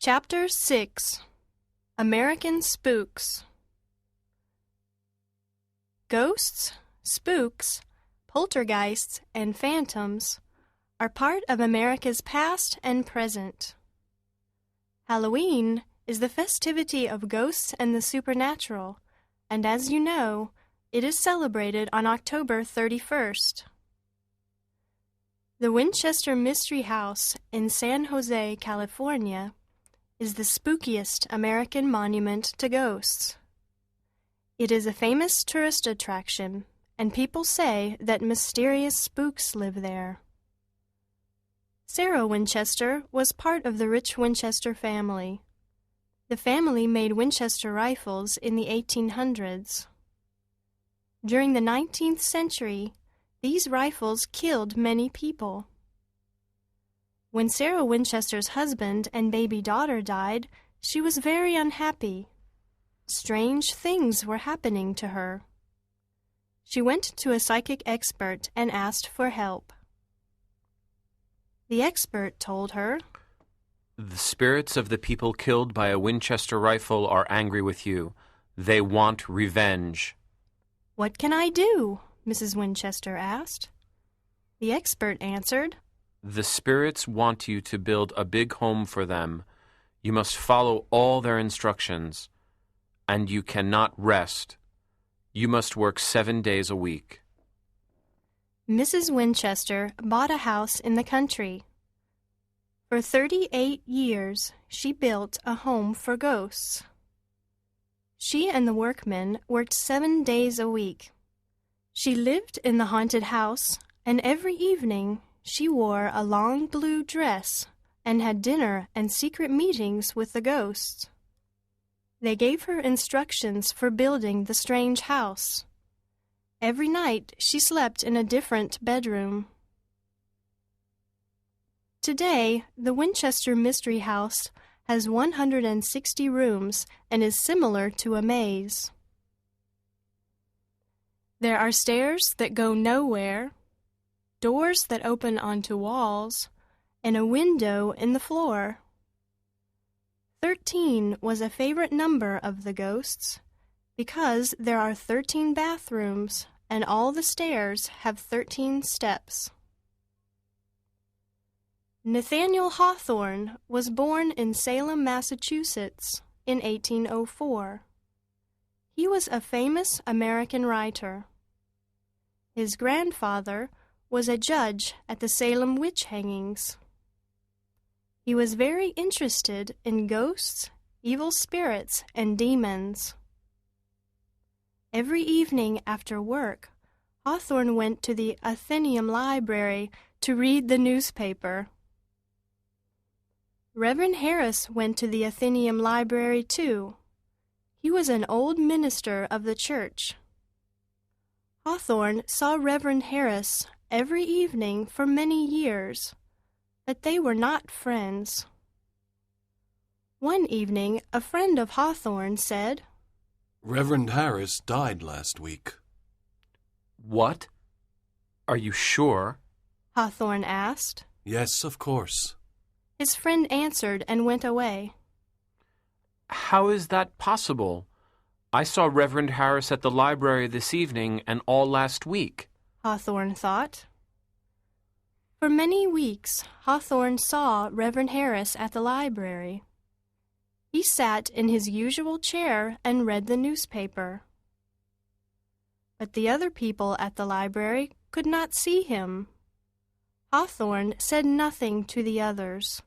Chapter 6 American Spooks. Ghosts, spooks, poltergeists, and phantoms are part of America's past and present. Halloween is the festivity of ghosts and the supernatural, and as you know, it is celebrated on October 31st. The Winchester Mystery House in San Jose, California, is the spookiest American monument to ghosts. It is a famous tourist attraction, and people say that mysterious spooks live there. Sarah Winchester was part of the rich Winchester family. The family made Winchester rifles in the 1800s. During the 19th century, these rifles killed many people. When Sarah Winchester's husband and baby daughter died, she was very unhappy. Strange things were happening to her. She went to a psychic expert and asked for help. The expert told her, "The spirits of the people killed by a Winchester rifle are angry with you. They want revenge." "What can I do?" Mrs. Winchester asked. The expert answered, "The spirits want you to build a big home for them. You must follow all their instructions, and you cannot rest. You must work 7 days a week." Mrs. Winchester bought a house in the country. For 38 years, she built a home for ghosts. She and the workmen worked 7 days a week. She lived in the haunted house, and every evening she wore a long blue dress and had dinner and secret meetings with the ghosts. They gave her instructions for building the strange house. Every night she slept in a different bedroom. Today, the Winchester Mystery House has 160 rooms and is similar to a maze. There are stairs that go nowhere, doors that open onto walls, and a window in the floor. 13 was a favorite number of the ghosts because there are 13 bathrooms and all the stairs have 13 steps. Nathaniel Hawthorne was born in Salem, Massachusetts in 1804. He was a famous American writer. His grandfather was a judge at the Salem witch hangings. He was very interested in ghosts, evil spirits, and demons. Every evening after work, Hawthorne went to the Athenaeum Library to read the newspaper. Reverend Harris went to the Athenaeum Library too. He was an old minister of the church. Hawthorne saw Reverend Harris every evening for many years, but they were not friends. One evening, a friend of Hawthorne said, "Reverend Harris died last week." "What? Are you sure?" Hawthorne asked. "Yes, of course." His friend answered and went away. "How is that possible? I saw Reverend Harris at the library this evening and all last week," Hawthorne thought. For many weeks, Hawthorne saw Reverend Harris at the library. He sat in his usual chair and read the newspaper. But the other people at the library could not see him. Hawthorne said nothing to the others.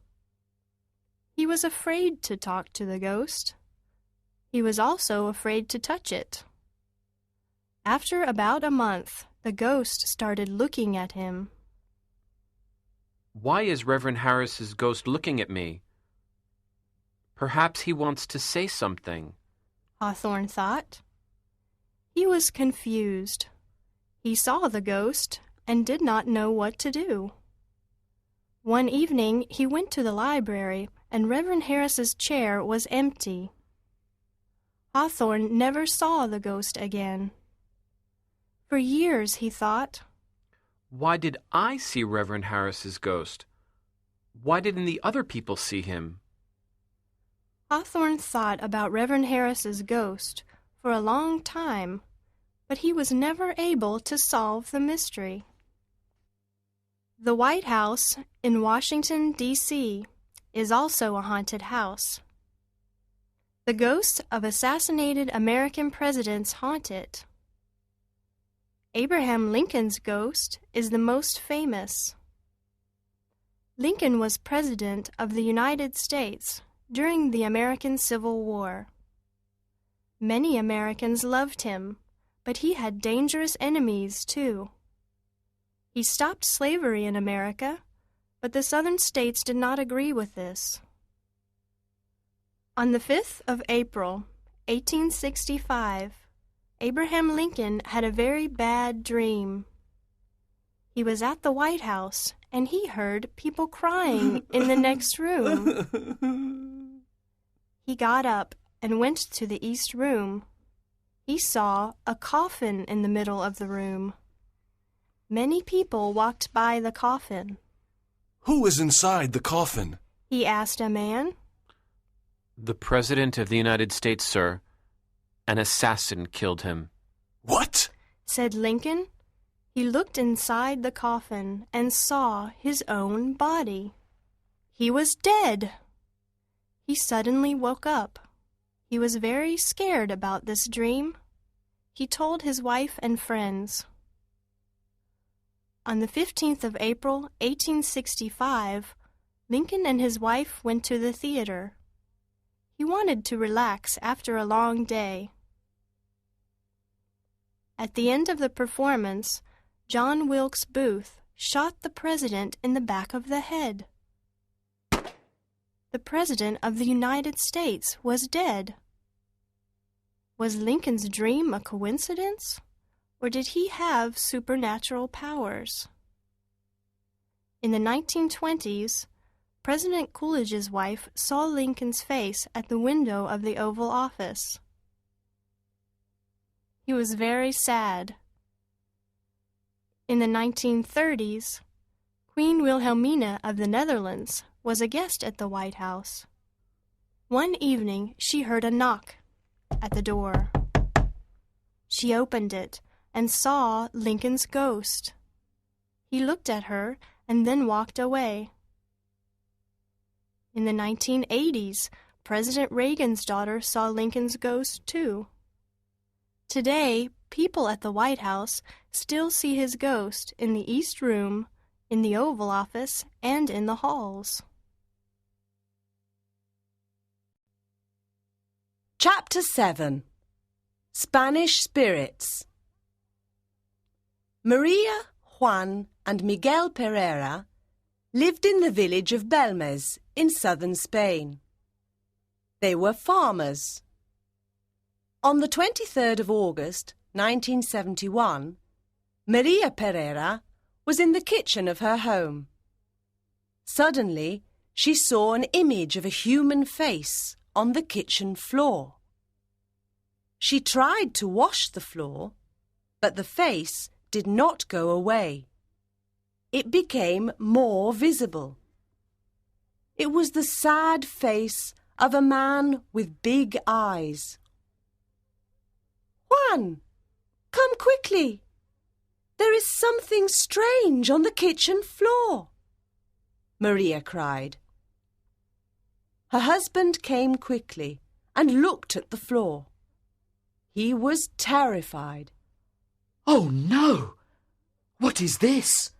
He was afraid to talk to the ghost. He was also afraid to touch it. After about a month, the ghost started looking at him. "Why is Reverend Harris's ghost looking at me? Perhaps he wants to say something," Hawthorne thought. He was confused. He saw the ghost and did not know what to do. One evening he went to the library and Reverend Harris's chair was empty. Hawthorne never saw the ghost again. For years he thought, "Why did I see Reverend Harris's ghost? Why didn't the other people see him?" Hawthorne thought about Reverend Harris's ghost for a long time, but he was never able to solve the mystery. The White House in Washington, D.C., is also a haunted house. The ghosts of assassinated American presidents haunt it. Abraham Lincoln's ghost is the most famous. Lincoln was President of the United States during the American Civil War. Many Americans loved him, but he had dangerous enemies too. He stopped slavery in America, but the Southern states did not agree with this. On the 5th of April, 1865, Abraham Lincoln had a very bad dream. He was at the White House, and he heard people crying in the next room. He got up and went to the east room. He saw a coffin in the middle of the room. Many people walked by the coffin. Who is inside the coffin? He asked a man. The President of the United States, sir. An assassin killed him. What? Said Lincoln. He looked inside the coffin and saw his own body. He was dead. He suddenly woke up. He was very scared about this dream. He told his wife and friends. On the 15th of April, 1865, Lincoln and his wife went to the theater. He wanted to relax after a long day. At the end of the performance, John Wilkes Booth shot the president in the back of the head. The President of the United States was dead. Was Lincoln's dream a coincidence, or did he have supernatural powers? In the 1920s, President Coolidge's wife saw Lincoln's face at the window of the Oval Office. He was very sad. In the 1930s, Queen Wilhelmina of the Netherlands was a guest at the White House. One evening, she heard a knock at the door. She opened it and saw Lincoln's ghost. He looked at her and then walked away. In the 1980s, President Reagan's daughter saw Lincoln's ghost too. Today, people at the White House still see his ghost in the East Room, in the Oval Office, and in the halls. Chapter 7. Spanish Spirits. Maria, Juan, and Miguel Pereira lived in the village of Belmez in southern Spain. They were farmers. On the 23rd of August, 1971, Maria Pereira was in the kitchen of her home. Suddenly, she saw an image of a human face on the kitchen floor. She tried to wash the floor, but the face did not go away. It became more visible. It was the sad face of a man with big eyes. Juan, come quickly. There is something strange on the kitchen floor, Maria cried. Her husband came quickly and looked at the floor. He was terrified. Oh no! What is this?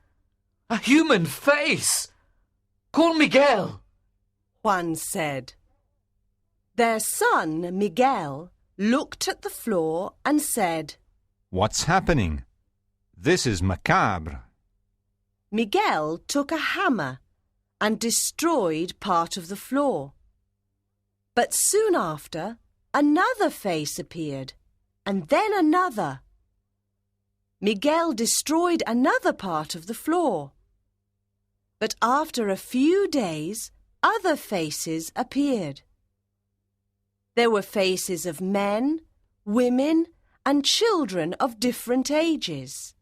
A human face! Call Miguel! Juan said. Their son, Miguel, looked at the floor and said, What's happening? This is macabre. Miguel took a hammer and destroyed part of the floor. But soon after, another face appeared, and then another. Miguel destroyed another part of the floor. But after a few days, other faces appeared. There were faces of men, women, and children of different ages.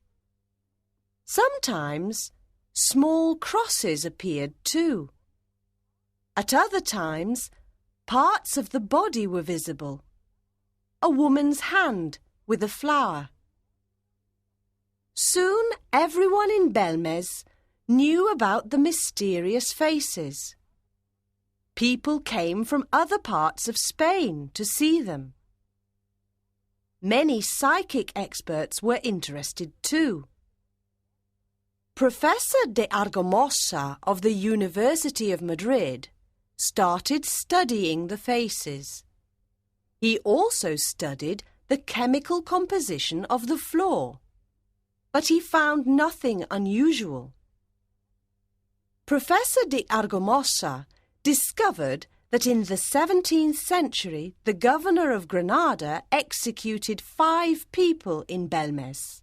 Sometimes small crosses appeared too. At other times, Parts of the body were visible. A woman's hand with a flower. Soon everyone in Belmez knew about the mysterious faces. People came from other parts of Spain to see them. Many psychic experts were interested too. Professor de Argamosa of the University of Madrid started studying the faces. He also studied the chemical composition of the floor, but he found nothing unusual. Professor de Argamosa discovered that in the 17th century the governor of Granada executed 5 people in Belmez.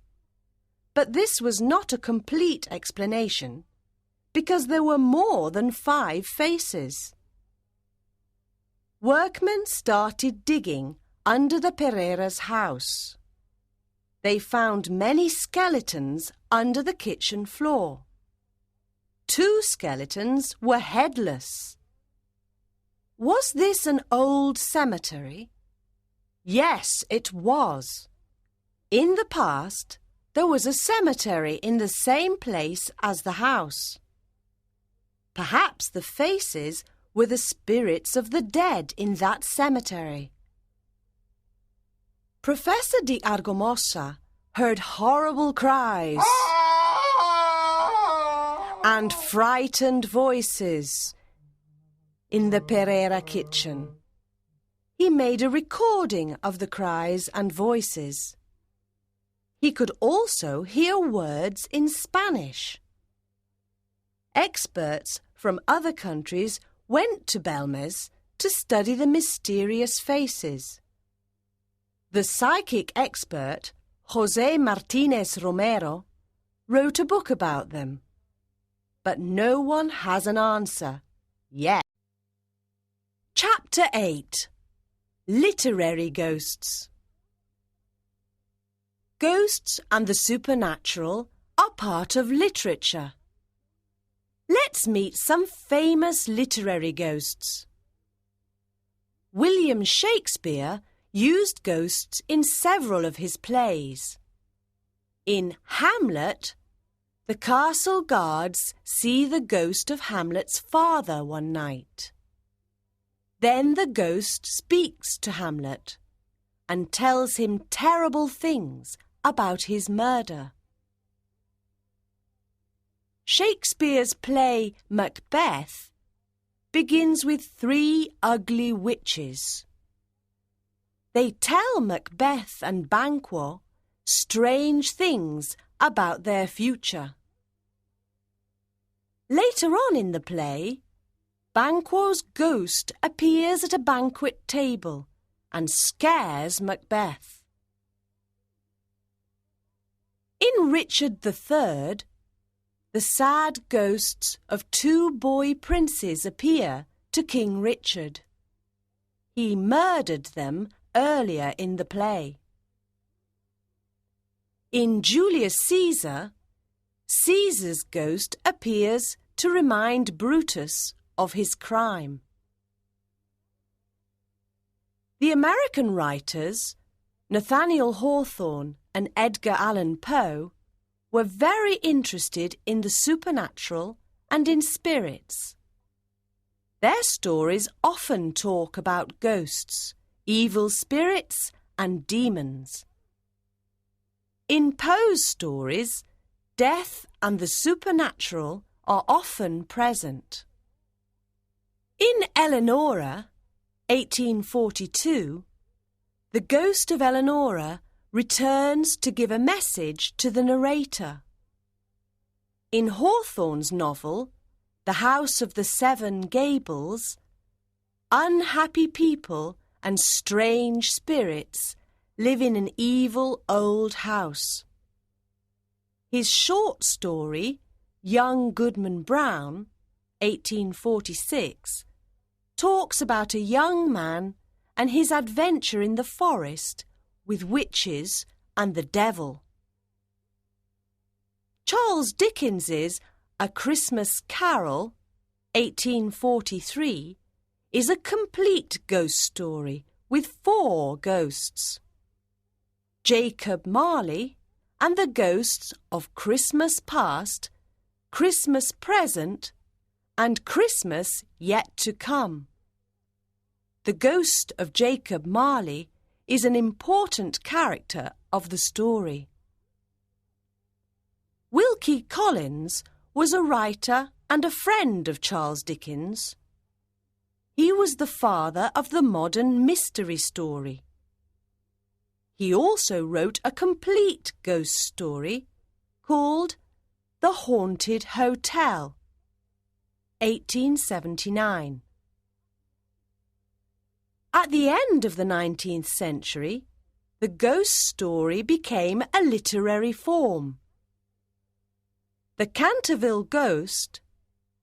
But this was not a complete explanation, because there were more than 5 faces. Workmen started digging under the Pereira's house. They found many skeletons under the kitchen floor. 2 skeletons were headless. Was this an old cemetery? Yes, it was. In the past, there was a cemetery in the same place as the house. Perhaps the faces were the spirits of the dead in that cemetery. Professor de Argamosa heard horrible cries and frightened voices in the Pereira kitchen. He made a recording of the cries and voices. He could also hear words in Spanish. Experts from other countries went to Belmez to study the mysterious faces. The psychic expert, José Martínez Romero, wrote a book about them. But no one has an answer yet. Chapter 8. Literary Ghosts. Ghosts and the supernatural are part of literature. Let's meet some famous literary ghosts. William Shakespeare used ghosts in several of his plays. In Hamlet, the castle guards see the ghost of Hamlet's father one night. Then the ghost speaks to Hamlet and tells him terrible things about his murder. Shakespeare's play Macbeth begins with 3 ugly witches. They tell Macbeth and Banquo strange things about their future. Later on in the play, Banquo's ghost appears at a banquet table and scares Macbeth. In Richard III, the sad ghosts of 2 boy princes appear to King Richard. He murdered them earlier in the play. In Julius Caesar, Caesar's ghost appears to remind Brutus of his crime. The American writers, Nathaniel Hawthorne and Edgar Allan Poe, were very interested in the supernatural and in spirits. Their stories often talk about ghosts, evil spirits, and demons. In Poe's stories, death and the supernatural are often present. In Eleanora, 1842, the ghost of Eleanora returns to give a message to the narrator. In Hawthorne's novel, The House of the 7 Gables, unhappy people and strange spirits live in an evil old house. His short story, Young Goodman Brown, 1846, talks about a young man and his adventure in the forest with witches and the devil. Charles Dickens's A Christmas Carol, 1843, is a complete ghost story with 4 ghosts. Jacob Marley and the ghosts of Christmas Past, Christmas Present, and Christmas Yet to Come. The ghost of Jacob Marley is an important character of the story. Wilkie Collins was a writer and a friend of Charles Dickens. He was the father of the modern mystery story. He also wrote a complete ghost story called The Haunted Hotel, 1879. At the end of the 19th century, the ghost story became a literary form. The Canterville Ghost,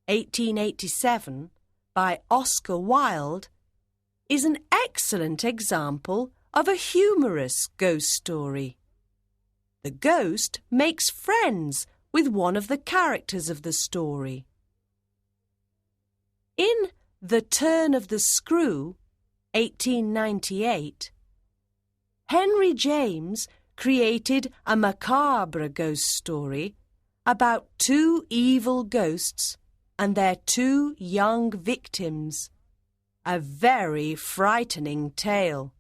1887, by Oscar Wilde, is an excellent example of a humorous ghost story. The ghost makes friends with one of the characters of the story. In The Turn of the Screw, 1898, Henry James created a macabre ghost story about 2 evil ghosts and their 2 young victims. A very frightening tale.